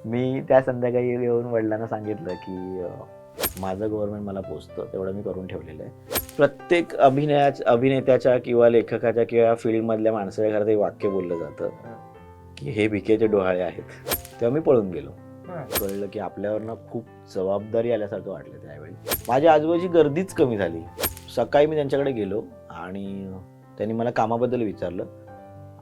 मी त्या संध्याकाळी येऊन वडिलांना सांगितलं की माझं गव्हर्नमेंट मला पोचतं तेवढं मी करून ठेवलेलं आहे. प्रत्येक अभिनेत्याच्या किंवा लेखकाच्या किंवा फील्डमधल्या माणसाच्या घरात एक वाक्य बोललं जातं की हे भिकेचे डोहाळे आहेत. तेव्हा मी पळून गेलो. कळलं की आपल्यावरनं खूप जबाबदारी आल्यासारखं वाटलं त्यावेळी. माझ्या आजूबाजूची गर्दीच कमी झाली. सकाळी मी त्यांच्याकडे गेलो आणि त्यांनी मला कामाबद्दल विचारलं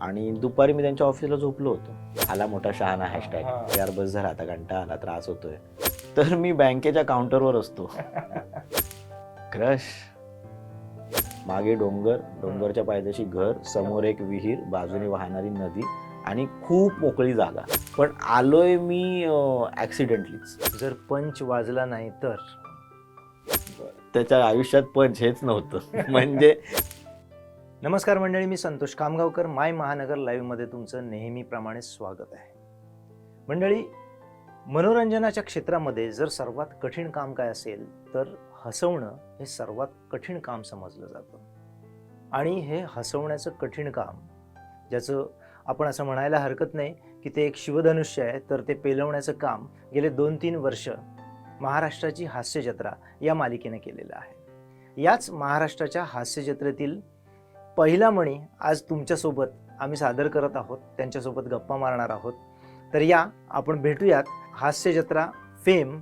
आणि दुपारी मी त्यांच्या ऑफिसला झोपलो होतो. आला मोठा शहाणा हॅशटॅग, यार बस झाला आता, कंटाळा आला, त्रास होतोय. तर मी बँकेच्या काउंटरवर असतो. क्रश, मागे डोंगर, डोंगरच्या पायथ्याशी घर, समोर एक विहीर, बाजूने वाहणारी नदी आणि खूप मोकळी जागा. पण आलोय मी ऍक्सिडेंटलीच. जर पंच वाजला नाही तर त्याच्या आयुष्यात पंच हेच नव्हतं. म्हणजे नमस्कार मंडळी, मी संतोष कामगावकर. माय महानगर लाईव्हमध्ये तुमचं नेहमीप्रमाणे स्वागत आहे. मंडळी, मनोरंजनाच्या क्षेत्रामध्ये जर सर्वात कठीण काम काय असेल तर हसवणं हे सर्वात कठीण काम समजलं जातं. आणि हे हसवण्याचं कठीण काम, ज्याचं आपण असं म्हणायला हरकत नाही की ते एक शिवधनुष्य आहे, तर ते पेलवण्याचं काम गेले 2-3 वर्ष महाराष्ट्राची हास्य जत्रा या मालिकेने केलेलं आहे. याच महाराष्ट्राच्या हास्य जत्रेतील पहिला मणी आज तुमच्यासोबत आम्ही सादर करत आहोत, त्यांच्यासोबत गप्पा मारणार आहोत. तर या आपण भेटूयात हास्य जत्रा फेम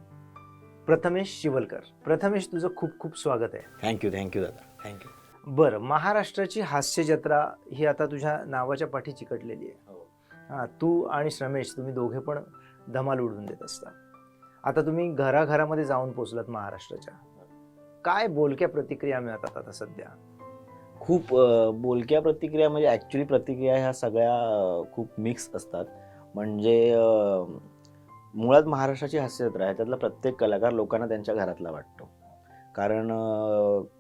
प्रथमेश शिवलकर. प्रथमेश, तुझं खूप खूप स्वागत आहे. थँक्यू दादा, थँक्यू. बरं, महाराष्ट्राची हास्य जत्रा ही आता तुझ्या नावाच्या पाठी चिकटलेली आहे. हां, तू आणि श्रमेश तुम्ही दोघे पण धमाल उडवून देत असता. आता तुम्ही घराघरामध्ये जाऊन पोचलात महाराष्ट्राच्या. काय बोलक्या प्रतिक्रिया मिळतात आता सध्या? खूप बोलक्या प्रतिक्रिया, म्हणजे ॲक्च्युली प्रतिक्रिया ह्या सगळ्या खूप मिक्स असतात. म्हणजे मुळात महाराष्ट्राची हास्यजत्रा ह्याच्यातला प्रत्येक कलाकार लोकांना त्यांच्या घरातला वाटतो. कारण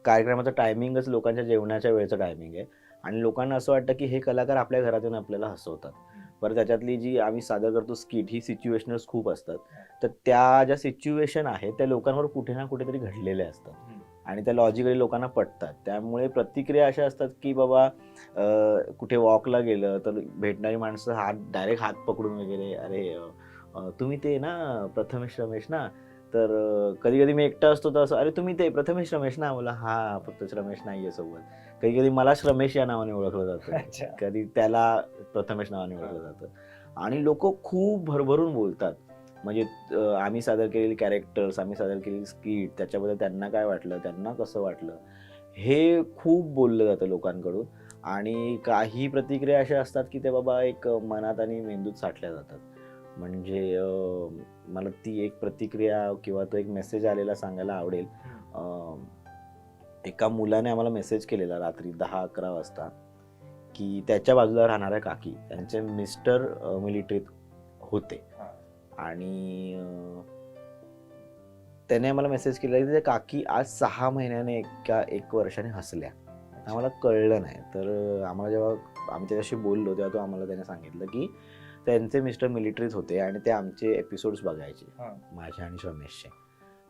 कार्यक्रमाचं टायमिंगच लोकांच्या जेवणाच्या वेळेचं टायमिंग आहे आणि लोकांना असं वाटतं की हे कलाकार आपल्या घरात येऊन आपल्याला हसवतात. बरं, त्याच्यातली जी आम्ही सादर करतो स्किट ही सिच्युएशनल्स खूप असतात. तर त्या ज्या सिच्युएशन आहेत त्या लोकांवर कुठे ना कुठेतरी घडलेल्या असतात आणि त्या लॉजिकली लोकांना पटतात. त्यामुळे प्रतिक्रिया अशा असतात की बाबा कुठे वॉकला गेलं तर भेटणारी माणसं डायरेक्ट हात पकडून वगैरे, अरे तुम्ही ते ना प्रथमेश रमेश ना. तर कधी कधी मी एकटा असतो तर असं, अरे तुम्ही ते प्रथमेश रमेश ना. बोला हा, फक्त रमेश नाहीये सोबत. कधी कधी मला रमेश या नावाने ओळखलं जातं, कधी त्याला प्रथमेश नावाने ओळखलं जातं. आणि लोक खूप भरभरून बोलतात. म्हणजे आम्ही सादर केलेली कॅरेक्टर्स, आम्ही सादर केलेली स्किट, त्याच्याबद्दल त्यांना काय वाटलं, त्यांना कसं वाटलं, हे खूप बोललं जातं लोकांकडून. आणि काही प्रतिक्रिया अशा असतात की ते बाबा एक मनात आणि मेंदूत साठल्या जातात. म्हणजे मला ती एक प्रतिक्रिया किंवा तो एक मेसेज आलेला सांगायला आवडेल. एका मुलाने आम्हाला मेसेज केलेला रात्री 10-11 वाजता की त्याच्या बाजूला राहणाऱ्या काकी, त्यांचे मिस्टर मिलिटरीत होते आणि त्याने आम्हाला मेसेज केला की त्या काकी आज 6 महिन्याने का 1 वर्षाने हसल्या. आम्हाला कळलं नाही. तर आम्हाला जेव्हा आम्ही त्याच्याशी बोललो तेव्हा तो आम्हाला त्याने सांगितलं की त्यांचे मिस्टर मिलिटरीत होते आणि ते आमचे एपिसोड्स बघायचे, माझे आणि रमेशचे.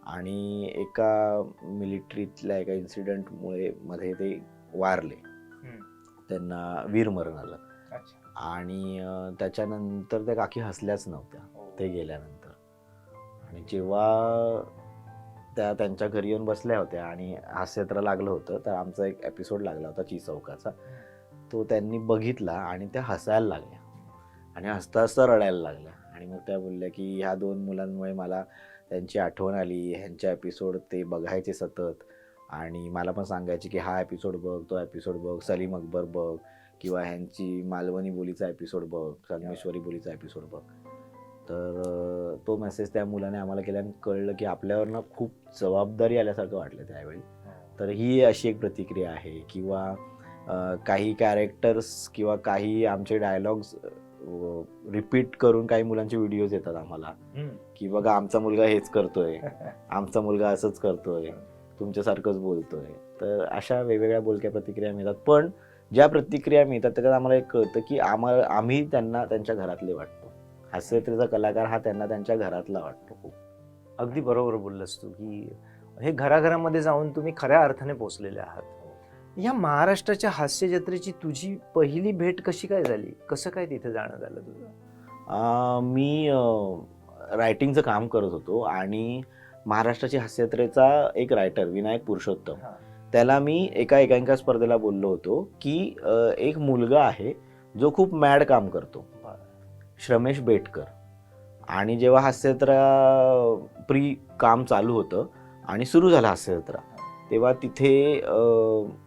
आणि एका मिलिटरीतल्या एका इन्सिडेंटमुळे मध्ये ते वारले, त्यांना वीरमरण आलं. आणि त्याच्यानंतर त्या काकी हसल्याच नव्हत्या ते गेल्यानंतर. आणि जेव्हा त्या त्यांच्या घरी येऊन बसल्या होत्या आणि हास्यजत्रा लागलं होतं, तर आमचा एक एपिसोड लागला होता चौकाचा. तो त्यांनी बघितला आणि त्या हसायला लागल्या आणि हसता हसता रडायला लागल्या. आणि मग त्या बोलल्या की ह्या 2 मुलांमुळे मला त्यांची आठवण आली, ह्यांच्या एपिसोड ते बघायचे सतत आणि मला पण सांगायचे की हा एपिसोड बघ, तो एपिसोड बघ, सलीम अकबर बघ, किंवा ह्यांची मालवणी बोलीचा एपिसोड बघ, संगमेश्वरी बोलीचा एपिसोड बघ. तर तो मेसेज त्या मुलाने आम्हाला केला आणि कळलं की आपल्यावरनं खूप जबाबदारी आल्यासारखं वाटलं त्यावेळी. तर ही अशी एक प्रतिक्रिया आहे. किंवा काही कॅरेक्टर्स किंवा काही आमचे डायलॉग्स रिपीट करून काही मुलांचे व्हिडिओज येतात आम्हाला की बघा आमचा मुलगा हेच करतोय, आमचा मुलगा असंच करतोय, तुमच्यासारखंच बोलतोय. तर अशा वेगवेगळ्या बोलक्या प्रतिक्रिया मिळतात. पण ज्या प्रतिक्रिया मिळतात त्याच्यात आम्हाला एक कळतं की आम्ही त्यांना त्यांच्या घरातले वाटतो. हास्यजत्रेचा कलाकार हा त्यांना त्यांच्या घरातला वाटतो खूप. अगदी बरोबर बोललास तू की हे घराघरामध्ये जाऊन तुम्ही खऱ्या अर्थाने पोचलेले आहात. या महाराष्ट्राच्या हास्य जत्रेची तुझी पहिली भेट कशी काय झाली? कसं काय तिथे जाणं झालं तुझं? मी रायटिंगचं काम करत होतो आणि महाराष्ट्राची हास्यजत्रेचा एक रायटर विनायक पुरुषोत्तम, हा. त्याला मी एकांकिका स्पर्धेला बोललो होतो की एक मुलगा आहे जो खूप मॅड काम करतो, श्रमेश बेटकर. आणि जेव्हा हास्यजत्रा प्री काम चालू होतं आणि सुरू झालं हास्यजत्रा, तेव्हा तिथे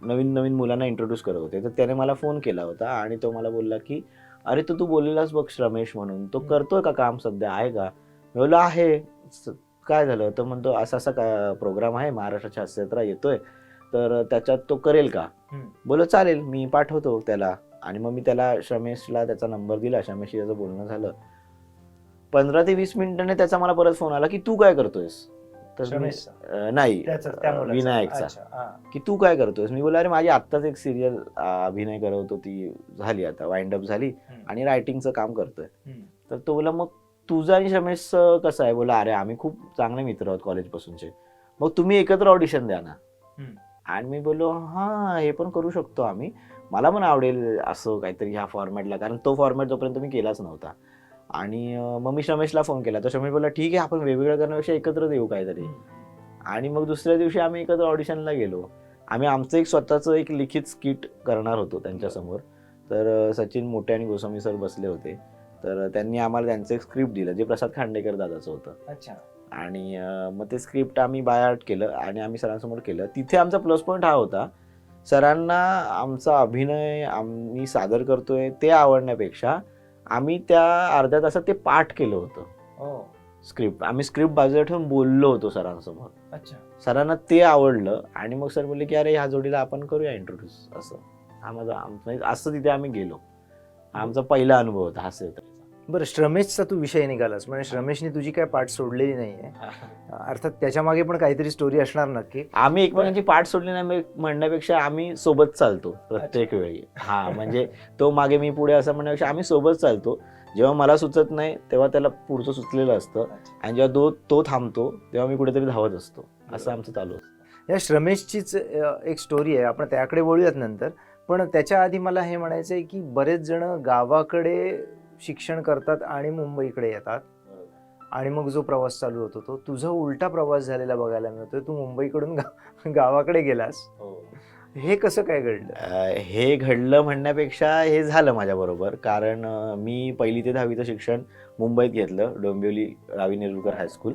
नवीन नवीन मुलांना इंट्रोड्यूस करत होते. तर त्याने मला फोन केला होता आणि तो मला बोलला की अरे तू बोललेलास बघ श्रमेश म्हणून, तो करतोय का काम, सध्या आहे का? मी बोललो आहे. काय झालं? तर म्हणतो असा असा का प्रोग्राम आहे, महाराष्ट्राची हास्यजत्रा येतोय, तर त्याच्यात तो करेल का? बोलो चालेल, मी पाठवतो त्याला. आणि मग मी त्याला श्रमेशला त्याचा नंबर दिला. श्रमेशशी त्याचं बोलणं झालं. 15 ते 20 मिनिटांनी त्याचा मला परत फोन आला की तू काय करतोयस? तर नाही, विनायकचा, की तू काय करतोयस? मी बोललो अरे माझी आत्ताच एक सिरियल अभिनय करत होतो, ती झाली, आता वाइंड अप झाली आणि रायटिंगचं काम करतोय. तर तो बोला मग तुझं आणि श्रमेश कसं आहे? बोला अरे आम्ही खूप चांगले मित्र आहोत कॉलेजपासूनचे, मग तुम्ही एकत्र ऑडिशन द्या ना. आणि मी बोललो हां हे पण करू शकतो आम्ही, मला पण आवडेल असं काहीतरी ह्या फॉर्मॅटला, कारण तो फॉर्मॅट तोपर्यंत मी केलाच नव्हता. आणि मग मी श्रमेशला फोन केला, तर श्रमेश बोलला ठीक आहे आपण वेगवेगळं करण्यापेक्षा एकत्र देऊ काहीतरी. आणि मग दुसऱ्या दिवशी आम्ही एकत्र ऑडिशनला गेलो. आम्ही आमचं एक स्वतःचं एक लिखित स्किट करणार होतो त्यांच्यासमोर. तर सचिन मोठे आणि गोस्वामी सर बसले होते, तर त्यांनी आम्हाला त्यांचं एक स्क्रिप्ट दिलं जे प्रसाद खांडेकर दादाचं होतं. अच्छा. आणि मग ते स्क्रिप्ट आम्ही बाय आर्ट केलं आणि आम्ही सरांसमोर केलं. तिथे आमचा प्लस पॉईंट हा होता, सरांना आमचा अभिनय आम्ही सादर करतोय ते आवडण्यापेक्षा आम्ही त्या अर्ध्या तासात ते पाठ केलं होतं स्क्रिप्ट. आम्ही स्क्रिप्ट बाजूला ठेवून बोललो होतो सरांसमोर. अच्छा. सरांना ते आवडलं आणि मग सर बोलले की अरे ह्या जोडीला आपण करूया इंट्रोड्यूस. असं असं तिथे आम्ही गेलो. आमचा पहिला अनुभव होता हास्यजत्रेचा. बरं, श्रमेशचा तू विषय निघालास, म्हणजे श्रमेशने तुझी काय पाठ सोडलेली नाहीये, अर्थात त्याच्या मागे पण काहीतरी स्टोरी असणार नक्की. आम्ही एकमेकांची पाठ सोडली नाही म्हणण्यापेक्षा आम्ही सोबत चालतो प्रत्येक वेळी. हा म्हणजे तो मागे मी पुढे असं म्हणण्यापेक्षा आम्ही सोबत चालतो. जेव्हा मला सुचत नाही तेव्हा त्याला पुढचं सुचलेलं असतं आणि जेव्हा तो थांबतो तेव्हा मी कुठेतरी धावत असतो. असं आमचं चालू असतं. या श्रमेशचीच एक स्टोरी आहे, आपण त्याकडे बोलूयात नंतर. पण त्याच्या आधी मला हे म्हणायचं आहे की बरेच जण गावाकडे शिक्षण करतात आणि मुंबईकडे येतात, आणि मग जो प्रवास चालू होतो तो तुझा उलटा प्रवास झालेला बघायला मिळतोय. तू मुंबईकडून गावाकडे गेलास. हे कसं काय घडलं? हे घडलं म्हणण्यापेक्षा हे झालं माझ्याबरोबर, कारण मी 1ली ते 10वीचं शिक्षण मुंबईत घेतलं, डोंबिवली रावी नेरुरकर हायस्कूल.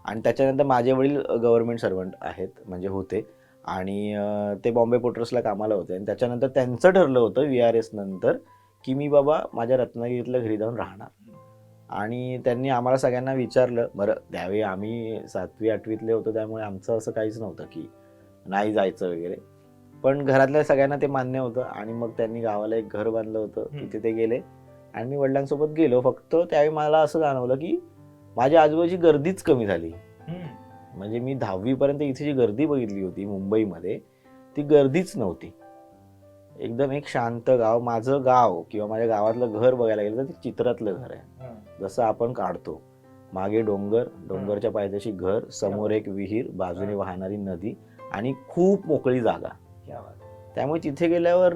आणि त्याच्यानंतर माझे वडील गव्हर्नमेंट सर्वंट आहेत, म्हणजे होते, आणि ते बॉम्बे पोर्ट्सला कामाला होते. आणि त्याच्यानंतर त्यांचं ठरलं होतं VRS नंतर की मी बाबा माझ्या रत्नागिरीतल्या घरी जाऊन राहणार. आणि त्यांनी आम्हाला सगळ्यांना विचारलं. बरं त्यावेळी आम्ही 7वी 8वीतले होतो, त्यामुळे आमचं असं काहीच नव्हतं की नाही जायचं वगैरे, पण घरातल्या सगळ्यांना ते मान्य होतं. आणि मग त्यांनी गावाला एक घर बांधलं होतं, तिथे ते गेले आणि मी वडिलांसोबत गेलो. फक्त त्यावेळी मला असं जाणवलं की माझ्या आजूबाजूची गर्दीच कमी झाली. म्हणजे मी 10वीपर्यंत इथे जी गर्दी बघितली होती मुंबईमध्ये, ती गर्दीच नव्हती. एकदम एक शांत गाव. माझं गाव किंवा माझ्या गावातलं घर बघायला गेलं तर ते चित्रातलं घर आहे, जसं आपण काढतो. मागे डोंगर, डोंगरच्या पायथ्याशी घर, समोर एक विहीर, बाजूने वाहणारी नदी आणि खूप मोकळी जागा. त्यामुळे तिथे गेल्यावर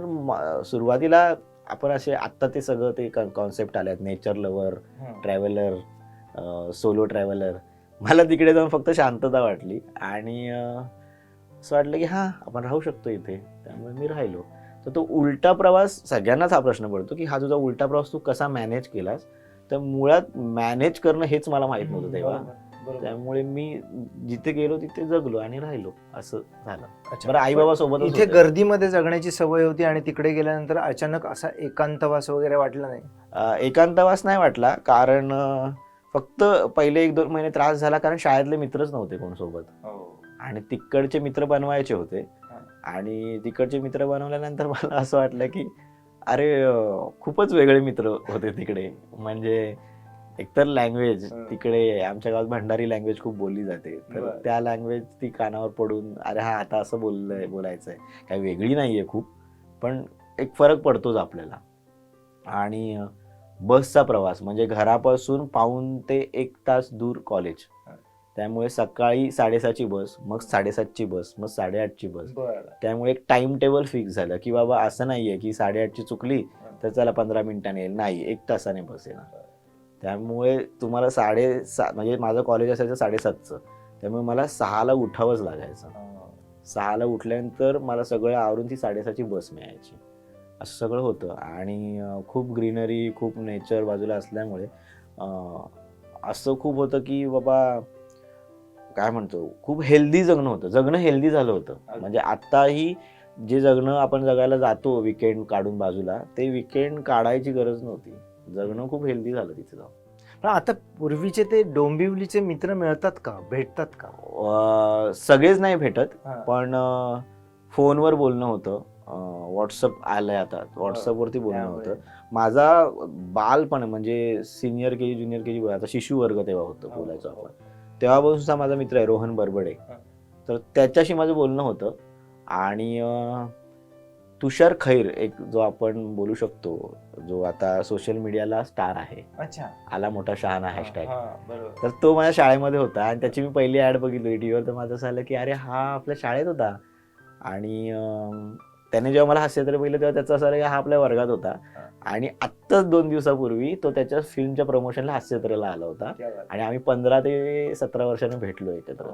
सुरुवातीला आपण असे, आत्ता ते सगळं ते कॉन्सेप्ट आले आहेत, nature lover, traveller, solo traveller. मला तिकडे जाऊन फक्त शांतता वाटली आणि असं वाटलं की हां आपण राहू शकतो इथे. त्यामुळे मी राहिलो. तर तो उलटा प्रवास, सगळ्यांनाच हा प्रश्न पडतो की हा तुझा उलटा प्रवास तू कसा मॅनेज केलास. तर मुळात मॅनेज करणं हेच मला माहित नव्हतं तेव्हा. त्यामुळे मी जिथे गेलो तिथे जगलो आणि राहिलो, असं झालं. बरं आई बाबा सोबत. इथे गर्दीमध्ये जगण्याची सवय होती आणि तिकडे गेल्यानंतर अचानक असा एकांतवास वगैरे वाटला नाही? एकांतवास नाही वाटला, कारण फक्त पहिले 1-2 महिने त्रास झाला, कारण शाळेतले मित्रच नव्हते कोण सोबत. आणि तिकडचे मित्र बनवायचे होते. आणि तिकडचे मित्र बनवल्यानंतर मला असं वाटलं की अरे खूपच वेगळे मित्र होते तिकडे. म्हणजे एकतर लँग्वेज, तिकडे आमच्या गावात भंडारी लँग्वेज खूप बोलली जाते, तर त्या लँग्वेज ती कानावर पडून अरे हा आता असं बोलायचं आहे, काही वेगळी नाहीये खूप, पण एक फरक पडतोच आपल्याला. आणि बसचा प्रवास म्हणजे घरापासून पाऊण ते 1 तास दूर कॉलेज, त्यामुळे सकाळी 6:30ची बस, मग 7:30ची बस, मग 8:30ची बस. त्यामुळे एक टाइम टेबल फिक्स झालं की बाबा असं नाहीये की 8:30ची चुकली तर चला 15 मिनिटांनी येईल, नाही 1 तासाने बस येणार. त्यामुळे तुम्हाला 6:30 म्हणजे माझं कॉलेज असायचं 7:30चं, त्यामुळे मला 6ला उठावंच लागायचं. 6ला उठल्यानंतर मला सगळं आवरून ती 6:30ची बस मिळायची. असं सगळं होतं आणि खूप ग्रीनरी, खूप नेचर बाजूला असल्यामुळे असं खूप होतं की बाबा काय म्हणतो, खूप हेल्दी जगणं हेल्दी झालं होतं. म्हणजे आत्ताही जे जगणं आपण जगायला जातो विकेंड काढून बाजूला, ते विकेंड काढायची गरज नव्हती. जगणं खूप हेल्दी झालं तिथे जाऊन. पण आता पूर्वीचे ते डोंबिवलीचे मित्र मिळतात का, भेटतात का? सगळेच नाही भेटत, हा. पण फोनवर बोलणं होतं. व्हॉट्सअप आलंय आता, व्हॉट्सअपवरती बोलणं होतं. माझा बालपण म्हणजे सिनियर के जी, ज्युनियर के जी, आता शिशु वर्ग तेव्हा होतं बोलायचो आपण, तेव्हापासूनचा माझा मित्र आहे रोहन बरबडे. तर त्याच्याशी माझं बोलणं होतं. आणि तुषार खैर, एक जो आपण बोलू शकतो, जो आता सोशल मीडियाला स्टार आहे, अच्छा, आला मोठा शहाणा हॅशटॅग, बरोबर. तर तो माझ्या शाळेमध्ये होता आणि त्याची मी पहिली ऍड बघितली टीव्हीवर. तर माझं असं आलं की अरे हा आपल्या शाळेत होता. आणि त्याने जेव्हा मला हास्यचित्र बघितलं तेव्हा त्याचं असं आलं की हा आपल्या वर्गात होता. आणि आत्ताच 2 दिवसापूर्वी तो त्याच्या फिल्मच्या प्रमोशनला हास्यचित्राला आला होता आणि आम्ही 15 ते 17 वर्षांनी भेटलो एकत्र.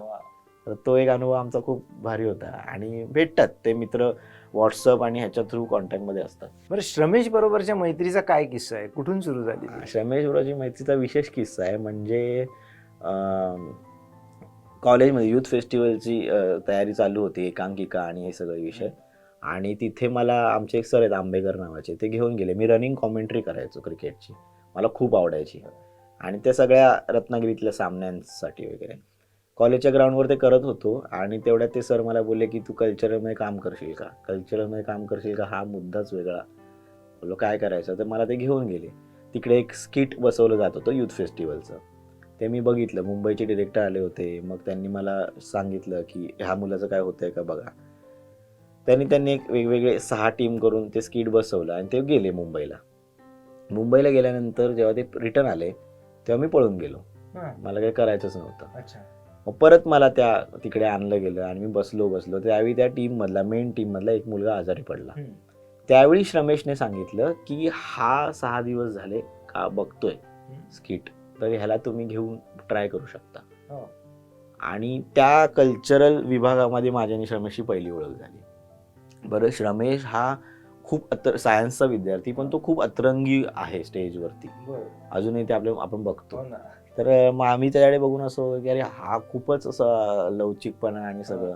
तर तो एक अनुभव आमचा खूप भारी होता. आणि भेटतात ते मित्र व्हॉट्सअप आणि ह्याच्या थ्रू कॉन्टॅक्टमध्ये असतात. बरं, श्रमेश बरोबरच्या मैत्रीचा काय किस्सा आहे, कुठून सुरू झाली ती? श्रमेश बरोबरची मैत्रीचा विशेष किस्सा आहे. म्हणजे कॉलेजमध्ये युथ फेस्टिवलची तयारी चालू होती, एकांकिका आणि हे सगळे विषय. आणि तिथे मला आमचे एक सर आहेत आंबेकर नावाचे, ते घेऊन गेले. मी रनिंग कॉमेंट्री करायचो क्रिकेटची, मला खूप आवडायची. आणि त्या सगळ्या रत्नागिरीतल्या सामन्यांसाठी वगैरे कॉलेजच्या ग्राउंडवर ते करत होतो. आणि तेवढ्यात ते सर मला बोलले की तू कल्चरलमध्ये काम करशील का, कल्चरलमध्ये काम करशील का, हा मुद्दाच वेगळा. बोललो काय करायचं, तर मला ते घेऊन गेले. तिकडे एक स्किट बसवलं जात होतं युथ फेस्टिवलचं, ते मी बघितलं. मुंबईचे डिरेक्टर आले होते, मग त्यांनी मला सांगितलं की ह्या मुलाचं काय होतंय का बघा. त्यांनी एक वेगवेगळे 6 टीम करून ते स्किट बसवलं आणि ते गेले मुंबईला. मुंबईला गेल्यानंतर जेव्हा ते रिटर्न आले तेव्हा मी पळून गेलो, मला काही करायचंच नव्हतं. मग परत मला तिकडे आणलं गेलं आणि मी बसलो. त्यावेळी त्या मेन टीम मधला एक मुलगा आजारी पडला. त्यावेळी श्रमेशने सांगितलं की हा 6 दिवस झाले का बघतोय स्किट, तर ह्याला तुम्ही घेऊन ट्राय करू शकता. आणि त्या कल्चरल विभागामध्ये माझ्या आणि श्रमेशची पहिली ओळख झाली. बरं, श्रमेश हा खूप सायन्सचा विद्यार्थी, पण तो खूप अतरंगी आहे स्टेजवरती अजूनही, ते आपण बघतो. तर मग आम्ही त्याच्याकडे बघून असं की अरे हा खूपच असं लवचिकपणा आणि सगळं.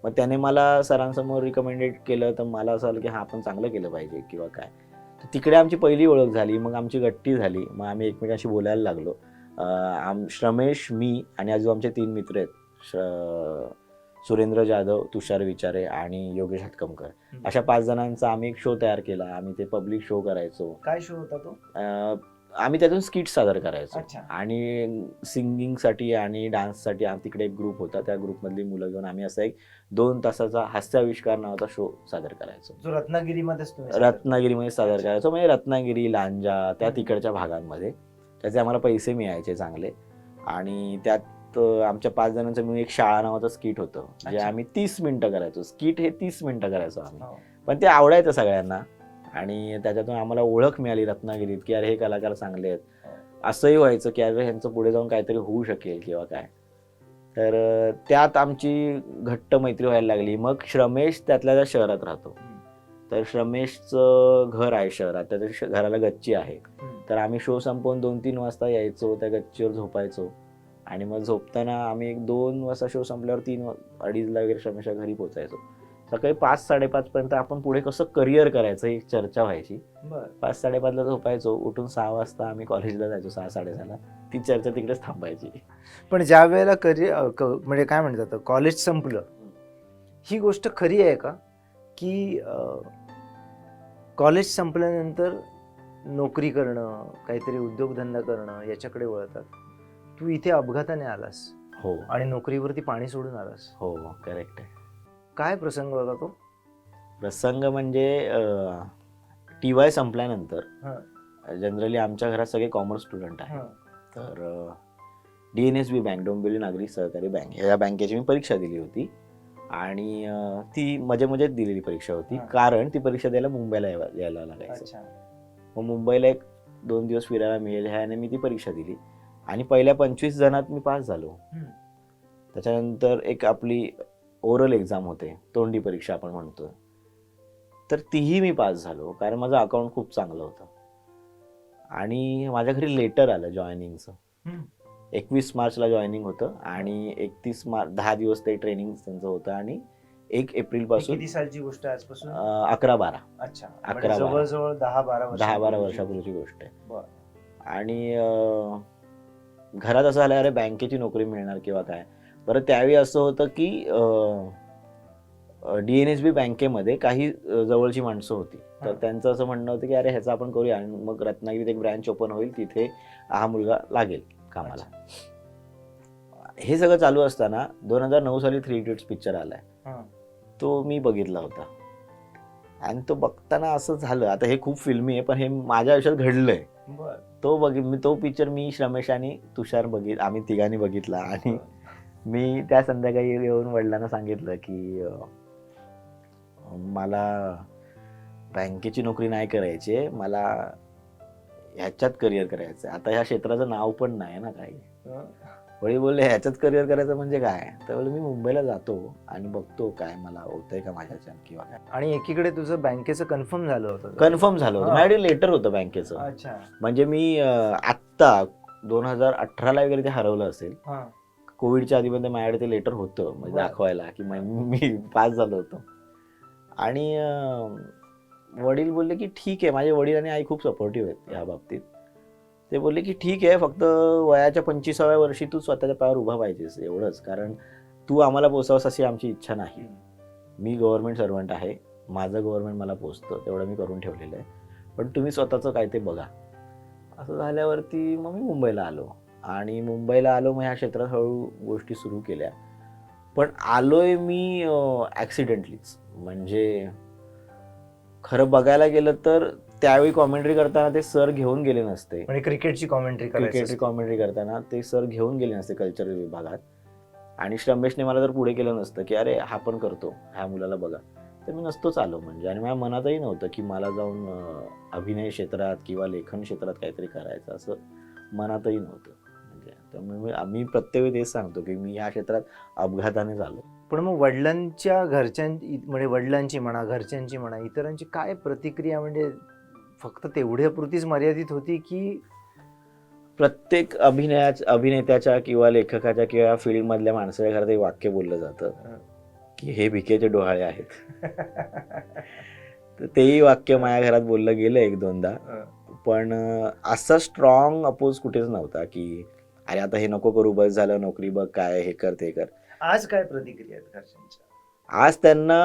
मग त्याने मला सरांसमोर रिकमेंडेड केलं, तर मला असं आलं की हा आपण चांगलं केलं पाहिजे किंवा काय. तर तिकडे आमची पहिली ओळख झाली, मग आमची गट्टी झाली, मग आम्ही एकमेकांशी बोलायला लागलो. श्रमेश, मी आणि अजून आमचे 3 मित्र आहेत, सुरेंद्र जाधव, तुषार विचारे आणि योगेश हटकमकर, अशा 5 जणांचा आम्ही एक शो तयार केला. आम्ही ते पब्लिक शो करायचो. काय शो होता तो? आम्ही त्यातून स्किट सादर करायचो. आणि सिंगिंगसाठी आणि डान्ससाठी तिकडे एक ग्रुप होता, त्या ग्रुपमधली मुलं घेऊन आम्ही असा एक 2 तासाचा हास्याविष्कार नावाचा शो सादर करायचो. जो रत्नागिरीमध्ये सादर करायचो. म्हणजे रत्नागिरी, लांजा, त्या तिकडच्या भागांमध्ये. त्याचे आम्हाला पैसे मिळायचे चांगले. आणि त्यात आमच्या 5 जणांचं मिळून एक शाळा नावाचं स्किट होतं, जे आम्ही 30 मिनिटं करायचो. स्किट हे 30 मिनिटं करायचो आम्ही, पण ते आवडायचं सगळ्यांना. आणि त्याच्यातून आम्हाला ओळख मिळाली रत्नागिरीत की अरे हे कलाकार चांगले आहेत. असंही व्हायचं की अरे ह्यांचं पुढे जाऊन काहीतरी होऊ शकेल किंवा काय. तर त्यात आमची घट्ट मैत्री व्हायला लागली. मग श्रमेश त्यातल्या त्या शहरात राहतो, तर श्रमेशचं घर आहे शहरात, त्याच्या घराला गच्ची आहे. तर आम्ही शो संपवून 2-3 वाजता यायचो, त्या गच्चीवर झोपायचो. आणि मग झोपताना आम्ही 2 वाजता शो संपल्यावर 3-2:30 वगैरे श्रमेशच्या घरी पोहोचायचो. सकाळी 5-5:30 पर्यंत आपण पुढे कसं करिअर करायचं ही चर्चा व्हायची. 5-5:30 झोपायचो, उठून 6 वाजता आम्ही कॉलेजला जायचो. 6-6:30 ती चर्चा तिकडेच थांबायची. पण ज्या वेळेला म्हणजे काय म्हणतात, कॉलेज संपलं, ही गोष्ट खरी आहे का की कॉलेज संपल्यानंतर नोकरी करणं, काहीतरी उद्योगधंदा करणं याच्याकडे वळतात? तू इथे अपघाताने आलास, हो, आणि नोकरीवरती पाणी सोडून आलास. हो, करेक्ट आहे. काय प्रसंग होता तो? प्रसंग म्हणजे TY संपल्यानंतर जनरली आमच्या घरात सगळे कॉमर्स स्टुडंट आहेत. तर DNSB बँक, डोंबिवली नागरी सहकारी बँक, या बँकेची मी परीक्षा दिली होती. आणि ती मजेत दिलेली परीक्षा होती, कारण ती परीक्षा द्यायला मुंबईला यायला लागायचं. मग मुंबईला एक 2 दिवस फिरायला मिळेल ह्याने मी ती परीक्षा दिली आणि पहिल्या 25 जणात मी पास झालो. त्याच्यानंतर एक आपली ओरल एक्झाम होते, तोंडी परीक्षा आपण म्हणतो, तर तीही मी पास झालो कारण माझं अकाउंट खूप चांगलं होतं. आणि माझ्या घरी लेटर आलं जॉईनिंगचं. 21 मार्चला जॉईनिंग होतं आणि 31 मार्च 10 दिवस ते ट्रेनिंग त्यांचं होतं आणि 1 एप्रिलपासून किती सालची गोष्ट आहे आजपासून? 11-12. अच्छा, 11-12. जवळजवळ 10-12 वर्षापूर्वीची गोष्ट आहे. बरं. आणि घरात असं झालं, अरे बँकेची नोकरी मिळणार किंवा काय. बरं, त्यावेळी असं होतं की DNSB बँकेमध्ये काही जवळची माणसं होती, तर त्यांचं असं म्हणणं होतं की अरे ह्याचं आपण करूया आणि मग रत्नागिरीत एक ब्रँच ओपन होईल, तिथे हा मुलगा लागेल कामाला. हे सगळं चालू असताना 2009 साली 3 इडियट्स पिक्चर आलाय, तो मी बघितला होता. आणि तो बघताना असं झालं, आता हे खूप फिल्मी आहे पण हे माझ्या आयुष्यात घडलंय. तो पिक्चर मी, श्रमेश आणि तुषार आम्ही तिघांनी बघितला आणि मी त्या संध्याकाळी येऊन वडिलांना सांगितलं की मला बँकेची नोकरी नाही करायची, मला ह्याच्यात करिअर करायचं. आता ह्या क्षेत्राचं नाव पण नाही ना काही. वडील बोलले ह्याच्यात करिअर करायचं म्हणजे काय, तर बोलले मी मुंबईला जातो आणि बघतो काय मला होतंय का माझ्याच्यान किंवा काय. आणि एकीकडे तुझं बँकेचं कन्फर्म झालं होतं? कन्फर्म झालं होतं, माझ्याकडे लेटर होतं बँकेचं. अच्छा. म्हणजे मी आत्ता 2018ला वगैरे ते हरवलं असेल, कोविडच्या आधीमध्ये माझ्याकडे ते लेटर होतं म्हणजे दाखवायला की मी पास झालो होतो. आणि वडील बोलले की ठीक आहे, माझे वडील आणि आई खूप सपोर्टिव्ह आहेत या बाबतीत. ते बोलले की ठीक आहे, फक्त वयाच्या 25व्या वर्षी तू स्वतःच्या पायावर उभा पाहिजेस एवढंच, कारण तू आम्हाला पोसावंस अशी आमची इच्छा नाही. मी गव्हर्नमेंट सर्वंट आहे, माझं गव्हर्नमेंट मला पोचतं तेवढं मी करून ठेवलेलं आहे, पण तुम्ही स्वतःचं काय ते बघा. असं झाल्यावरती मग मी मुंबईला आलो आणि मग ह्या क्षेत्रात हळू गोष्टी सुरू केल्या. पण आलोय मी ॲक्सिडेंटलीच. म्हणजे खरं बघायला गेलं तर त्यावेळी कॉमेंट्री करताना ते सर घेऊन गेले नसते, म्हणजे क्रिकेटची कॉमेंट्री करताना ते सर घेऊन गेले नसते कल्चरल विभागात, आणि श्रमेशने मला जर पुढे केलं नसतं की अरे हा पण करतो, ह्या मुलाला बघा, तर मी नसतोच आलो. म्हणजे आणि माझ्या मनातही नव्हतं की मला जाऊन अभिनय क्षेत्रात किंवा लेखन क्षेत्रात काहीतरी करायचं, असं मनातही नव्हतं. म्हणजे त्यामुळे आम्ही प्रत्येक वेळी तेच सांगतो की मी ह्या क्षेत्रात अपघाताने झालो. पण मग वडिलांच्या म्हणजे वडिलांची म्हणा, घरच्यांची म्हणा, इतरांची काय प्रतिक्रिया, म्हणजे फक्त तेवढ्यापुरतीच मर्यादित होती की प्रत्येक अभिनेत्याच्या किंवा लेखकाच्या किंवा फील्ड मधल्या माणसाच्या घरात एक वाक्य बोललं जातं की हे भिकेचे डोहाळे आहेत. तर तेही वाक्य माझ्या घरात बोललं गेलं 1-2दा, पण असा स्ट्रॉंग अपोज कुठेच नव्हता की अरे आता हे नको करू, बस झालं, नोकरी बघ, काय हे कर ते कर. आज काय प्रतिक्रिया आहेत घरच्यांच्या? आज त्यांना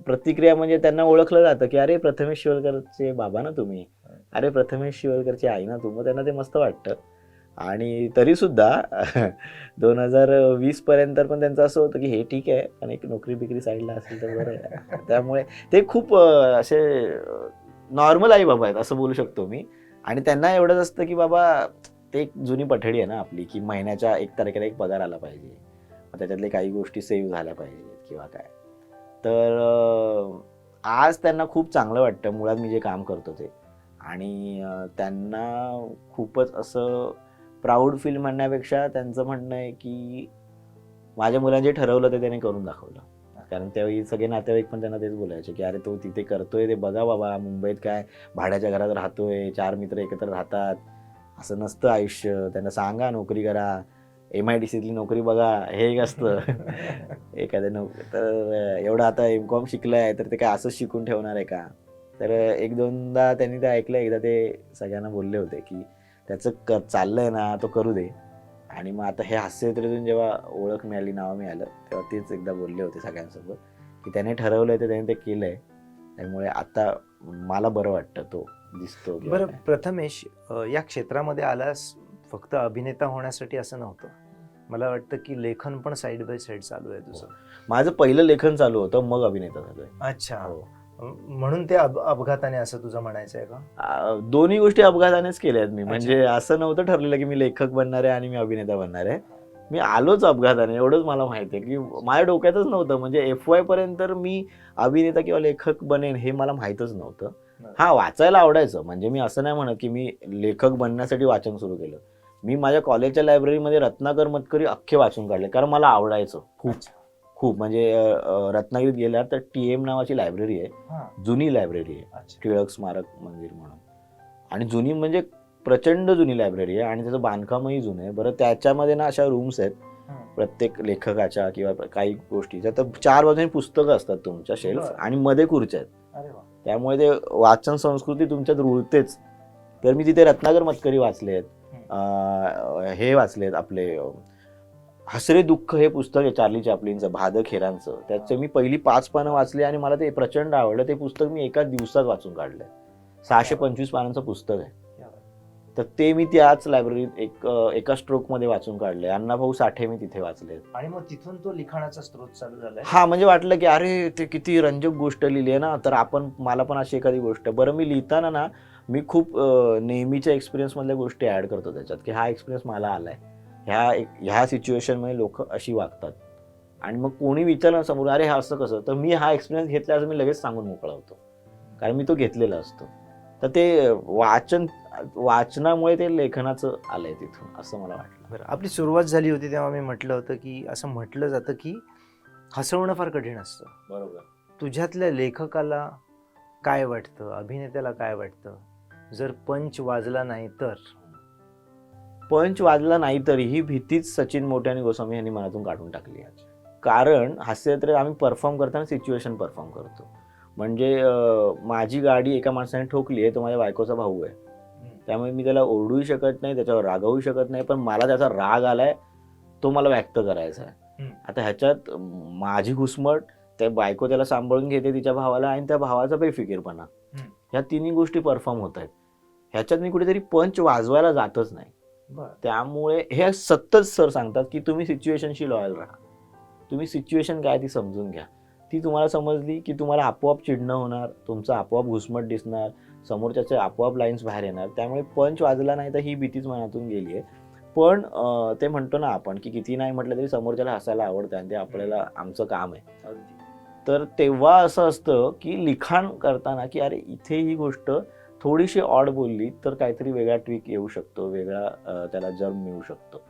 प्रतिक्रिया म्हणजे त्यांना ओळखलं जातं की अरे प्रथमेश शिवलकरचे बाबा ना तुम्ही, अरे प्रथमेश शिवलकरची आई ना तू. मग त्यांना ते मस्त वाटतं. आणि तरी सुद्धा 2020 पर्यंत पण त्यांचं असं होतं की हे ठीक आहे, पण एक नोकरी बिकरी साईडला असेल तर बरं आहे. त्यामुळे ते खूप असे नॉर्मल आई बाबा आहेत असं बोलू शकतो मी. आणि त्यांना एवढंच असतं की बाबा ते एक जुनी पठडी आहे ना आपली, की महिन्याच्या 1 तारखेला एक पगार आला पाहिजे, त्याच्यातले काही गोष्टी सेव्ह झाल्या पाहिजेत किंवा काय. तर आज त्यांना खूप चांगलं वाटतं मुळात मी जे काम करतो ते. आणि त्यांना खूपच असं प्राऊड फील म्हणण्यापेक्षा त्यांचं म्हणणं आहे की माझ्या मुलाने जे ठरवलं ते त्याने करून दाखवलं. कारण त्यावेळी सगळे नातेवाईक पण त्यांना तेच बोलायचे की अरे तो तिथे करतोय ते बघा बाबा, मुंबईत काय भाड्याच्या घरात राहतोय, 4 मित्र एकत्र राहतात, असं नसतं आयुष्य. त्यांना सांगा नोकरी करा, MIDCतली नोकरी बघा, हे एक असतं. एखाद्या तर एवढं आता M.Com शिकलाय तर ते काय असंच शिकून ठेवणार आहे का. तर 1-2दा त्यांनी ते ऐकलं. एकदा ते सगळ्यांना बोलले होते की त्याचं चाललंय ना, तो करू दे. आणि मग आता हे हास्यचित्रातून जेव्हा ओळख मिळाली, नाव मिळालं, तेव्हा तेच एकदा बोलले होते सगळ्यांसोबत की त्याने ठरवलंय तर त्याने ते केलंय. त्यामुळे आता मला बरं वाटतं तो दिसतो. बरं प्रथमेश, या क्षेत्रामध्ये आलास फक्त अभिनेता होण्यासाठी असं नव्हतं, मला वाटतं की लेखन पण साईड बाय साईड चालू आहे तुझं. माझं पहिलं लेखन चालू होतं, मग अभिनेता झालोय. अच्छा, म्हणून ते अपघाताने असं तुझं म्हणायचं आहे का? दोन्ही गोष्टी अपघातानेच केल्यात मी. म्हणजे असं नव्हतं ठरलेलं की मी लेखक बनणार आहे आणि मी अभिनेता बनणार आहे. मी आलोच अपघाताने, एवढंच मला माहिती आहे की माझ्या डोक्यातच नव्हतं. म्हणजे FY पर्यंत मी अभिनेता किंवा लेखक बनेन हे मला माहीतच नव्हतं. हा वाचायला आवडायचं. म्हणजे मी असं नाही म्हणत की मी लेखक बनण्यासाठी वाचन सुरू केलं. मी माझ्या कॉलेजच्या लायब्ररीमध्ये रत्नाकर मतकरी अख्खे वाचून काढले, कारण मला आवडायचं खूप खूप. म्हणजे रत्नागिरीत गेल्या तर TM नावाची लायब्ररी आहे, जुनी लायब्ररी आहे, टिळक स्मारक मंदिर म्हणून. आणि जुनी म्हणजे प्रचंड जुनी लायब्ररी आहे आणि त्याचं बांधकामही जुनं आहे. बरं, त्याच्यामध्ये ना अशा रूम्स आहेत प्रत्येक लेखकाच्या किंवा काही गोष्टीच्या, तर 4 बाजूने पुस्तकं असतात तुमच्या शेल्फ आणि मध्ये खुर्च्या आहेत. त्यामुळे ते वाचन संस्कृती तुमच्यात रुळतेच. तर मी तिथे रत्नाकर मतकरी वाचलेत, हे वाचलेत आपले हसरे दुःख हे पुस्तक आहे चार्ली चॅप्लिनचं, भादक हेरांचं. त्याचे मी पहिली 5 पानं वाचली आणि मला ते प्रचंड आवडलं. ते पुस्तक मी एका दिवसात वाचून काढलंय. 625 पानांचं पुस्तक आहे. तर ते मी त्याच लायब्ररीत एका स्ट्रोक मध्ये वाचून काढले. अण्णाभाऊ साठे मी तिथे वाचले. आणि मग तिथून तो लिखाणाचा स्रोत चालू झाला. हा, म्हणजे वाटलं की अरे ते किती रंजक गोष्ट लिहिली आहे ना, तर मला पण अशी एखादी गोष्ट. बरं, मी लिहिताना ना मी खूप नेहमीच्या एक्सपिरियन्स मधल्या गोष्टी ऍड करतो त्याच्यात, की हा एक्सपिरियन्स मला आलाय, ह्या सिच्युएशन मध्ये लोक अशी वागतात. आणि मग कोणी विचारलं समोर अरे हा असं कसं, तर मी हा एक्सपिरियन्स घेतला असं मी लगेच सांगून मोकळा होतो, कारण मी तो घेतलेला असतो. तर ते वाचनामुळे ते लेखनाचं आलंय तिथून, असं मला वाटलं. बरं, आपली सुरुवात झाली होती तेव्हा मी म्हटलं होतं की असं म्हटलं जातं की हसवणं फार कठीण असतं. बरोबर. तुझ्यातल्या लेखकाला काय वाटतं, अभिनेत्याला काय वाटतं, जर पंच वाजला नाही तर? पंच वाजला नाही तरी ही भीतीच सचिन मोटे आणि गोस्वामी यांनी मनातून काढून टाकली आहे. कारण हास्यचित्र आम्ही परफॉर्म करताना सिच्युएशन परफॉर्म करतो. म्हणजे माझी गाडी एका माणसाने ठोकली आहे, तो माझ्या बायकोचा भाऊ आहे, त्यामुळे मी त्याला ओरडूही शकत नाही, त्याच्यावर रागावू शकत नाही, पण मला त्याचा राग आलाय तो मला व्यक्त करायचा आहे. आता ह्याच्यात माझी घुसमट, त्या बायको त्याला सांभाळून घेते तिच्या भावाला, आणि त्या भावाचा बेफिकीरपणा, ह्या तिन्ही गोष्टी परफॉर्म होत आहेत. ह्याच्यात मी कुठेतरी पंच वाजवायला जातच नाही. त्यामुळे हे सतत सर सांगतात की तुम्ही सिच्युएशनशी लॉयल राहा, तुम्ही सिच्युएशन काय ती समजून घ्या. ती तुम्हाला समजली की तुम्हाला आपोआप चिडणं होणार, तुमचं आपोआप घुसमट दिसणार, समोरच्याचे आपोआप लाईन्स बाहेर येणार. त्यामुळे पंच वाजला नाही तर ही भीतीच मनातून गेली आहे. पण ते म्हणतो ना आपण की किती नाही म्हटलं तरी समोरच्याला हसायला आवडतं, आणि ते आपल्याला आमचं काम आहे. तर तेव्हा असं असतं की लिखाण करताना की अरे इथे ही गोष्ट थोडीशी ऑड बोलली तर काहीतरी वेगळा ट्विक येऊ शकतो, वेगळा त्याला जर्म मिळू शकतो.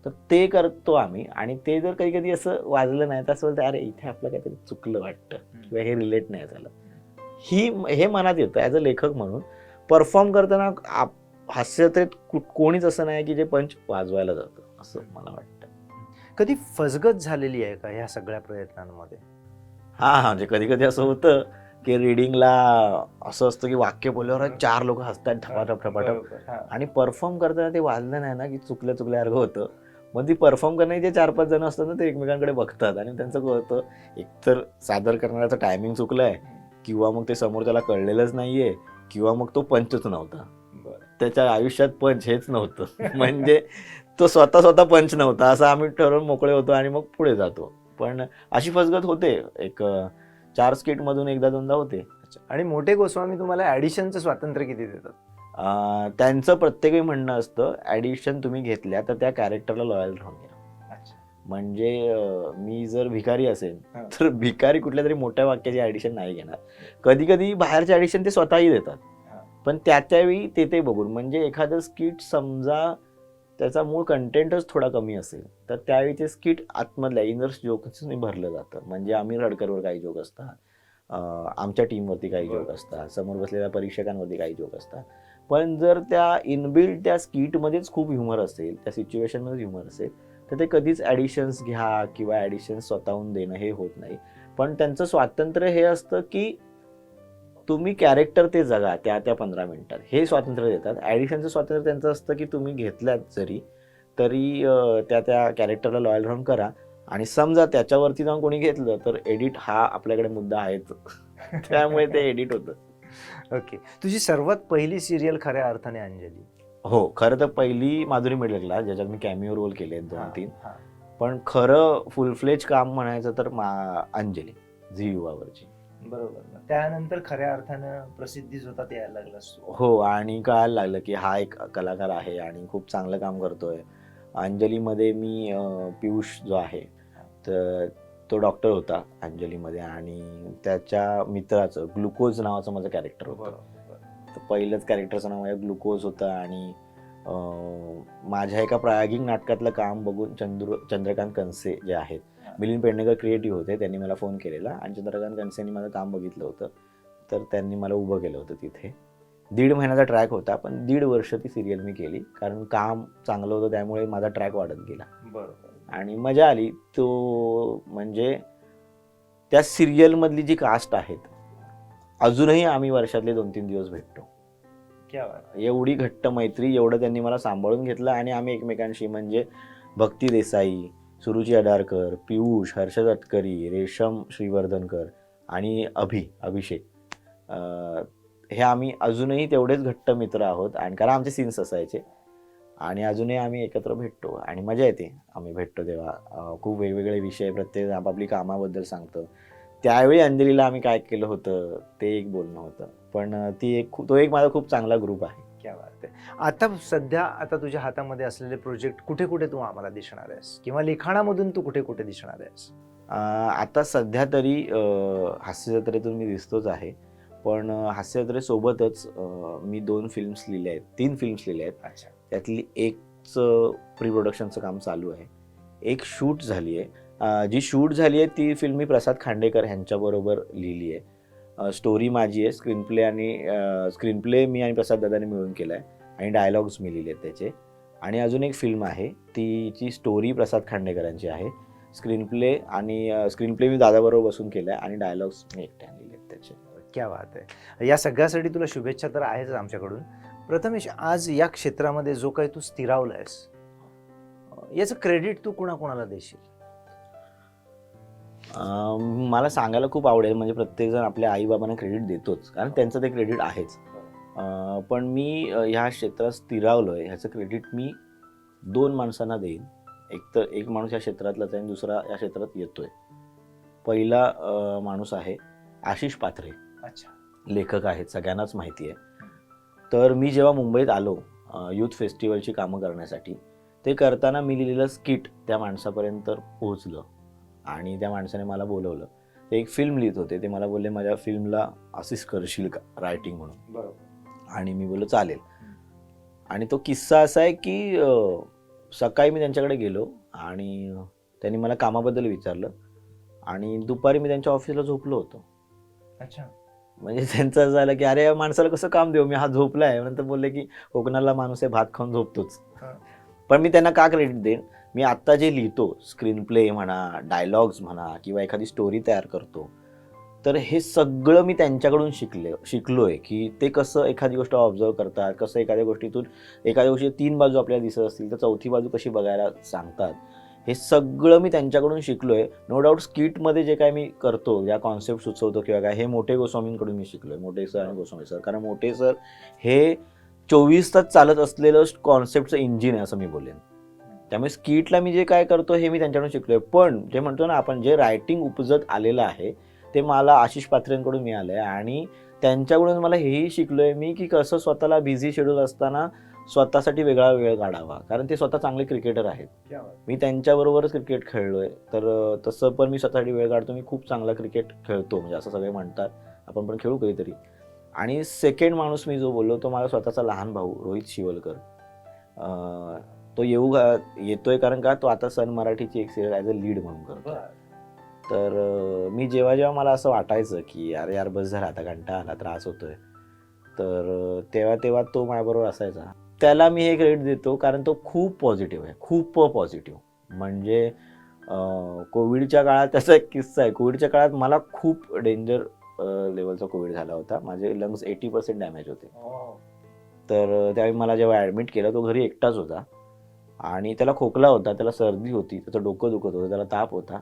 तर ते करतो आम्ही. आणि ते जर कधी कधी असं वाजलं नाही तर असं बोलतं अरे इथे आपलं काहीतरी चुकलं वाटतं किंवा हे रिलेट नाही झालं, हे मनात येतं ॲज अ लेखक म्हणून. परफॉर्म करताना हास्यचित्रेत कोणीच असं नाही की जे पंच वाजवायला जातं, असं मला वाटतं. कधी फसगत झालेली आहे का ह्या सगळ्या प्रयत्नांमध्ये? हा, म्हणजे कधी कधी असं होतं की रिडिंगला असं असतं की वाक्य बोलल्यावर 4 लोक हसतात ठपाठप, आणि परफॉर्म करताना ते वाजलं नाही ना की चुकल्यासारखं होतं. मग ती परफॉर्म करणारे जे 4-5 जण असतात ना ते एकमेकांकडे बघतात आणि त्यांचं कळतं एकतर सादर करणाऱ्याचं टायमिंग चुकलंय, किंवा मग ते समोर त्याला कळलेलंच नाहीये, किंवा मग तो पंचच नव्हता. त्याच्या आयुष्यात पंच हेच नव्हतं. म्हणजे तो स्वतः पंच नव्हता असं आम्ही ठरवून मोकळे होतो आणि मग पुढे जातो. पण अशी फसगत होते, एक 4 स्किट मधून एकदा दोनदा होते. आणि मोठे गोस्वामी तुम्हाला ऍडिशनचं स्वातंत्र्य किती देतात? त्यांचं प्रत्येकही म्हणणं असतं ऍडिशन तुम्ही घेतल्या तर त्या कॅरेक्टरला लॉयल राहून घ्या. म्हणजे मी जर भिकारी असेल तर भिकारी कुठल्या तरी मोठ्या वाक्याची ऍडिशन नाही घेणार. कधी कधी बाहेरचे ऍडिशन ते स्वतःही देतात, पण त्यावेळी ते बघून. म्हणजे एखादं स्किट समजा त्याचा मूळ कंटेंटच थोडा कमी असेल तर त्यावेळी ते स्किट आतमधल्या इनर्स जोक्सनी भरलं जातं. म्हणजे आमिर रडकरवर काही जोक असतात, आमच्या टीमवरती काही जोक असतात, समोर बसलेल्या परीक्षकांवरती काही जोक असतात. पण जर त्या इनबिल्ट त्या स्किटमध्येच खूप ह्युमर असेल, त्या सिच्युएशनमध्ये ह्युमर असेल, तर ते कधीच ॲडिशन्स घ्या किंवा ॲडिशन्स स्वतःहून देणं हे होत नाही. पण त्यांचं स्वातंत्र्य हे असतं की तुम्ही कॅरेक्टर ते जगा त्या 15 मिनिटात, हे स्वातंत्र्य देतात. ॲडिशनचं स्वातंत्र्य त्यांचं असतं की तुम्ही घेतल्यात जरी तरी त्या कॅरेक्टरला लॉयल राहून करा. आणि समजा त्याच्यावरती जाऊन कोणी घेतलं तर एडिट हा आपल्याकडे मुद्दा आहेच. त्यामुळे ते एडिट होतं. ओके. तुझी सर्वात पहिली सिरियल खऱ्या अर्थाने अंजली? हो, खरं तर पहिली माधुरी मिडल क्लास, ज्याच्यात मी कॅमिओ रोल केले 2-3. पण खरं फुल फ्लेज काम म्हणायचं तर अंजली झी युवावरची. बरोबर. त्यानंतर खऱ्या अर्थानं प्रसिद्धीच होता ते यायला लागला. हो, आणि कळायला लागलं की हा एक कलाकार आहे आणि खूप चांगलं काम करतोय. अंजलीमध्ये मी पियुष जो आहे तर तो डॉक्टर होता अंजलीमध्ये, आणि त्याच्या मित्राचं ग्लुकोज नावाचं माझं कॅरेक्टर होतं. तर पहिलंच कॅरेक्टरचं नाव माझ्या ग्लुकोज होतं. आणि माझ्या एका प्रायोगिक नाटकातलं काम बघून चंद्रकांत कनसे जे आहेत, मिलिंद पेडणेकर क्रिएटिव्ह होते, त्यांनी मला फोन केलेला आणि चंद्रकांत कनसेंनी माझं काम बघितलं होतं. तर त्यांनी मला उभं केलं होतं तिथे. 1.5 महिन्याचा ट्रॅक होता, पण 1.5 वर्ष ती सिरियल मी केली, कारण काम चांगलं होतं, त्यामुळे माझा ट्रॅक वाढत गेला. बरोबर. आणि मजा आली. तो म्हणजे त्या सिरियलमधली जी कास्ट आहेत, अजूनही आम्ही वर्षातले 2-3 दिवस भेटतो. क्या बात. एवढी घट्ट मैत्री, एवढं त्यांनी मला सांभाळून घेतलं. आणि आम्ही एकमेकांशी म्हणजे भक्ती देसाई, सुरुची अडारकर, पियुष, हर्षद अटकरी, रेशम श्रीवर्धनकर आणि अभिषेक, हे आम्ही अजूनही तेवढेच घट्ट मित्र आहोत. आणि कारण आमचे सीन्स असायचे आणि अजूनही आम्ही एकत्र भेटतो आणि मजा येते. आम्ही भेटतो तेव्हा खूप वेगवेगळे विषय, प्रत्येक आपापली कामाबद्दल सांगतो. त्यावेळी अंजलीला आम्ही काय केलं होतं ते एक बोलणं होतं. पण तो एक माझा खूप चांगला ग्रुप आहे. क्या बात आहे. आता सध्या तुझ्या हातामध्ये असलेले प्रोजेक्ट कुठे कुठे तू आम्हाला दिसणार आहेस, किंवा लिखाणामधून तू कुठे कुठे दिसणार आहेस? आता सध्या तरी हास्यजत्रेतून मी दिसतोच आहे, पण हास्यजत्रेसोबतच मी 2 फिल्म्स लिहिल्या आहेत, 3 फिल्म्स लिहिल्या आहेत. अच्छा. त्यातली एकचं प्री प्रोडक्शनचं काम चालू आहे, एक शूट झाली आहे. जी शूट झाली आहे ती फिल्म मी प्रसाद खांडेकर ह्यांच्याबरोबर लिहिली आहे. स्टोरी माझी आहे, स्क्रीन प्ले मी आणि प्रसाद दादाने मिळून केला आहे आणि डायलॉग्स मी लिहिले आहेत त्याचे. आणि अजून एक फिल्म आहे, तिची स्टोरी प्रसाद खांडेकरांची आहे, स्क्रीन प्ले मी दादाबरोबर बसून केला आहे आणि डायलॉग्स मी एकट्याने लिहिले आहेत त्याचे. क्या बात आहे. या सगळ्यासाठी तुला शुभेच्छा तर आहेच आमच्याकडून. प्रथमेश, आज या क्षेत्रामध्ये जो काही तू स्थिरावलायस, याचं क्रेडिट तू कुणाकुणाला देशील? मला सांगायला खूप आवडेल, म्हणजे प्रत्येकजण आपल्या आईबाबांना क्रेडिट देतोच, कारण त्यांचं ते क्रेडिट आहेच. पण मी ह्या क्षेत्रात स्थिरावलोय ह्याचं क्रेडिट मी 2 माणसांना देईन. एक माणूस या क्षेत्रातलाच आहे आणि दुसरा या क्षेत्रात येतोय. पहिला माणूस आहे आशिष पात्रे. अच्छा. लेखक आहेत, सगळ्यांनाच माहिती आहे. तर मी जेव्हा मुंबईत आलो यूथ फेस्टिवलची कामं करण्यासाठी, ते करताना मी लिहिलेलं स्किट त्या माणसापर्यंत पोहोचलं आणि त्या माणसाने मला बोलवलं. ते एक फिल्म लिहित होते, ते मला बोलले माझ्या फिल्मला असिस्ट करशील का रायटिंग म्हणून. बरोबर. आणि मी बोललो चालेल. आणि तो किस्सा असा आहे की सकाळी मी त्यांच्याकडे गेलो आणि त्यांनी मला कामाबद्दल विचारलं आणि दुपारी मी त्यांच्या ऑफिसला झोपलो होतो. अच्छा. म्हणजे त्यांचं असं झालं की अरे या माणसाला कसं काम देऊ, मी हा झोपलाय. नंतर बोलले की कोकणाला माणूस आहे, भात खाऊन झोपतोच. पण मी त्यांना का क्रेडिट देईन, मी आत्ता जे लिहितो, स्क्रीन प्ले म्हणा, डायलॉग्स म्हणा किंवा एखादी स्टोरी तयार करतो, तर हे सगळं मी त्यांच्याकडून शिकलोय की ते कसं एखादी गोष्ट ऑब्झर्व करतात, कसं एखाद्या गोष्टीची 3 बाजू आपल्याला दिसत असतील तर 4थी बाजू कशी बघायला सांगतात, हे सगळं मी त्यांच्याकडून शिकलोय. नो डाऊट स्किटमध्ये जे काय मी करतो, ज्या कॉन्सेप्ट सुचवतो किंवा काय, हे मोठे गोस्वामींकडून मी शिकलोय, मोठे सर आणि गोस्वामी सर. कारण मोठे सर हे 24 तास चालत असलेलं कॉन्सेप्टचं इंजिन आहे असं मी बोलेन. त्यामुळे स्किटला मी जे काय करतो हे मी त्यांच्याकडून शिकलोय. पण जे म्हणतो ना आपण, जे रायटिंग उपजत आलेलं आहे ते मला आशिष पात्रेंकडून मिळालं आहे आणि त्यांच्याकडून मला हेही शिकलोय मी की कसं स्वतःला बिझी शेड्यूल असताना स्वतःसाठी वेगळा वेळ काढावा, कारण ते स्वतः चांगले क्रिकेटर आहेत. मी त्यांच्याबरोबरच क्रिकेट खेळलोय, तर तसं पण मी स्वतःसाठी वेळ काढतो. मी खूप चांगला क्रिकेट खेळतो, म्हणजे असं सगळे म्हणतात, आपण पण खेळू कधीतरी. आणि सेकंड माणूस मी जो बोललो तो माझा स्वतःचा लहान भाऊ रोहित शिवलकर. तो येतोय कारण का, तो आता सन मराठीची एक सिरियल ॲज अ लीड म्हणून करतो. तर मी जेव्हा मला असं वाटायचं की अरे यार बस झाला आता, कंटाळा आला, त्रास होतोय, तर तेव्हा तो माझ्याबरोबर असायचा. त्याला मी हे क्रेडिट देतो कारण तो खूप पॉझिटिव्ह आहे, खूप पॉझिटिव्ह. म्हणजे कोविडच्या काळात त्याचा एक किस्सा आहे. कोविडच्या काळात मला खूप डेंजर लेवलचा कोविड झाला होता. माझे लंग्स 80% डॅमेज होते. तर त्यावेळी मला जेव्हा ॲडमिट केलं, तो घरी एकटाच होता आणि त्याला खोकला होता, त्याला सर्दी होती, त्याचं डोकं दुखत होतं, त्याला ताप होता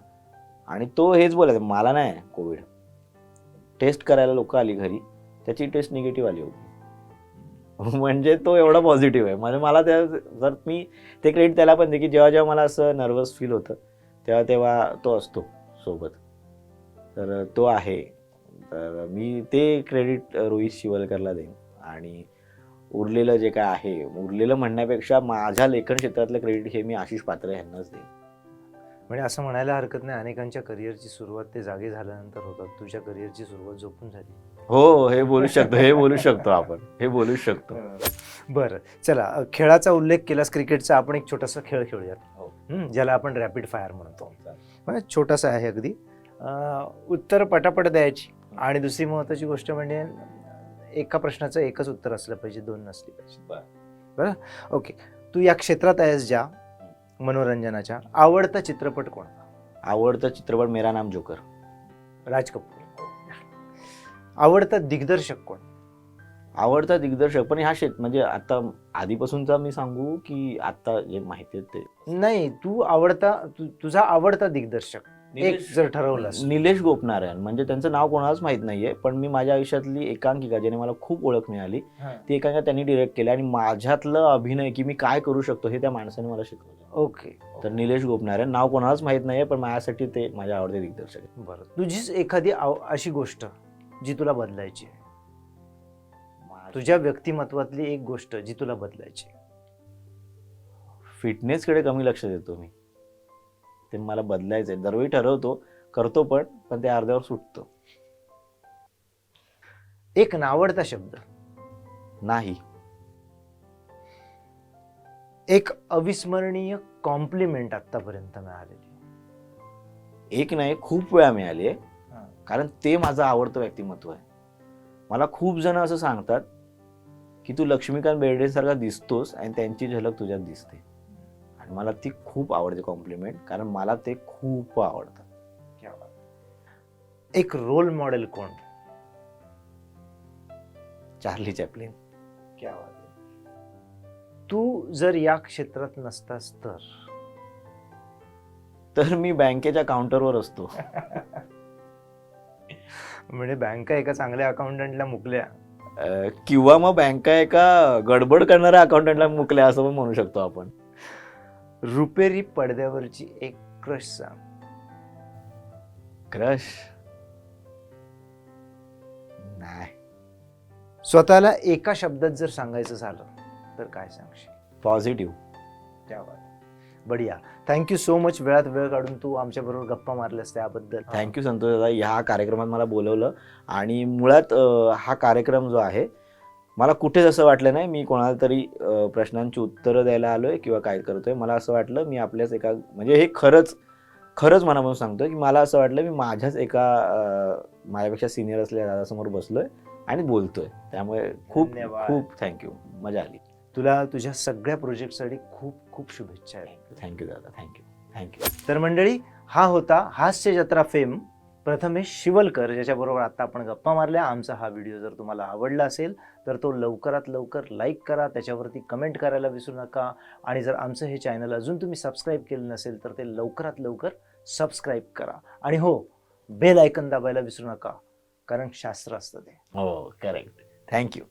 आणि तो हेच बोलायचा, मला नाही कोविड. टेस्ट करायला लोक आली घरी, त्याची टेस्ट निगेटिव्ह आली होती. म्हणजे तो एवढा पॉझिटिव्ह आहे. म्हणजे मला जर मी ते क्रेडिट त्याला पण दे की जेव्हा मला असं नर्वस फील होतं तेव्हा तो असतो सोबत. तर तो आहे. तर मी ते क्रेडिट रोहित शिवलकरला देईन. आणि उरलेलं जे काय आहे, उरलेलं म्हणण्यापेक्षा माझ्या लेखन क्षेत्रातलं क्रेडिट हे मी आशिष पात्रे यांनाच देईन. म्हणजे असं म्हणायला हरकत नाही, अनेकांच्या करिअरची सुरुवात ते जागे झाल्यानंतर होतात, तुझ्या करिअरची सुरुवात झोपून झाली. हो, हे बोलू शकतो आपण, हे बोलू शकतो. बरं, चला खेळाचा उल्लेख केलास क्रिकेटचा, आपण एक छोटासा खेळ खेळूयात. हो. ज्याला आपण रॅपिड फायर म्हणतो. छोटासा आहे अगदी. उत्तर पटापट द्यायची आणि दुसरी महत्वाची गोष्ट म्हणजे एका प्रश्नाचं एकच उत्तर असलं पाहिजे, दोन नसली पाहिजे. बरं, ओके. तू या क्षेत्रात आहेस ज्या मनोरंजनाच्या, आवडता चित्रपट कोणता? आवडता चित्रपट मेरा नाम जोकर. राज कपूर. आवडता दिग्दर्शक कोण? आवडता दिग्दर्शक, पण ह्या म्हणजे आता आधीपासूनचा मी सांगू की आता जे माहिती आहे ते? नाही, तुझा आवडता दिग्दर्शक एक जर ठरवलंस. निलेश गोपनारायण, म्हणजे त्यांचं नाव कोणालाच माहित नाहीये, पण मी माझ्या आयुष्यातली एकांकिका ज्याने मला खूप ओळख मिळाली ती एकांकिका त्यांनी डिरेक्ट केली आणि माझ्यातलं अभिनय की मी काय करू शकतो हे त्या माणसाने मला शिकवलं. ओके. तर निलेश गोपनारायण नाव कोणालाच माहित नाहीये, पण माझ्यासाठी ते माझे आवडते दिग्दर्शक आहे. बरं, तुझीच एखादी अशी गोष्ट जी तुला बदलायची आहे, तुझ्या व्यक्तिमत्वातली एक गोष्ट जी तुला बदलायची? फिटनेस कडे कमी लक्ष देतो मी, ते मला बदलायचंय. दरवेळी ठरवतो, करतो, पण ते अर्ध्यावर सुटतो. एक नावडता शब्द? नाही. एक अविस्मरणीय कॉम्प्लिमेंट आतापर्यंत मिळालेली? एक नाही, खूप वेळा मिळाली आहे, कारण ते माझं आवडतं व्यक्तिमत्व आहे. मला खूप जण असं सांगतात की तू लक्ष्मीकांत बेर्डे सारखा दिसतोस आणि त्यांची झलक तुझ्यात दिसते, आणि मला ती खूप आवडते कॉम्प्लिमेंट, कारण मला ते खूप आवडतं. एक रोल मॉडेल कोण? Charlie Chaplin. तू जर या क्षेत्रात नसतास तर मी बँकेच्या काउंटरवर असतो. म्हणजे बँका एका चांगल्या अकाउंटंटला मुकल्या, किंवा मग बँका एका गडबड करणाऱ्या अकाउंटंटला मुकल्या असं पण म्हणू शकतो आपण. रुपेरी पडद्यावरची एक क्रश सांग. क्रश नाही. स्वतःला एका शब्दात जर सांगायचं झालं तर काय सांगशील? पॉझिटिव्ह. बढिया. थँक्यू सो मच, वेळात वेळ काढून तू आमच्या बरोबर गप्पा मारल्यास त्याबद्दल थँक्यू संतोष दादा, ह्या कार्यक्रमात मला बोलवलं. आणि मुळात हा कार्यक्रम जो आहे, मला कुठेच असं वाटलं नाही मी कोणाला तरी प्रश्नांची उत्तरं द्यायला आलोय किंवा काय करतोय. मला असं वाटलं मी आपल्याच एका, म्हणजे हे खरंच मनापासून सांगतोय की मला असं वाटलं मी माझ्याच एका माझ्यापेक्षा सिनियर असलेल्या दादासमोर बसलोय आणि बोलतोय. त्यामुळे खूप खूप थँक्यू, मजा आली. तुला तुझ्या सगळ्या प्रोजेक्टसाठी खूप खूप शुभेच्छा आहेत. थँक्यू दादा, थँक्यू. तर मंडळी, हा होता हास्य जत्रा फेम प्रथमेश शिवलकर, ज्याच्याबरोबर आता आपण गप्पा मारल्या. आमचा हा व्हिडिओ जर तुम्हाला आवडला असेल तर तो लवकरात लवकर लाईक करा, त्याच्यावरती कमेंट करायला विसरू नका. आणि जर आमचं हे चॅनल अजून तुम्ही सबस्क्राईब केलं नसेल तर ते लवकरात लवकर सबस्क्राईब करा. आणि हो, बेल आयकन दाबायला विसरू नका, कारण शास्त्र असतं ते. हो, करेक्ट. थँक्यू.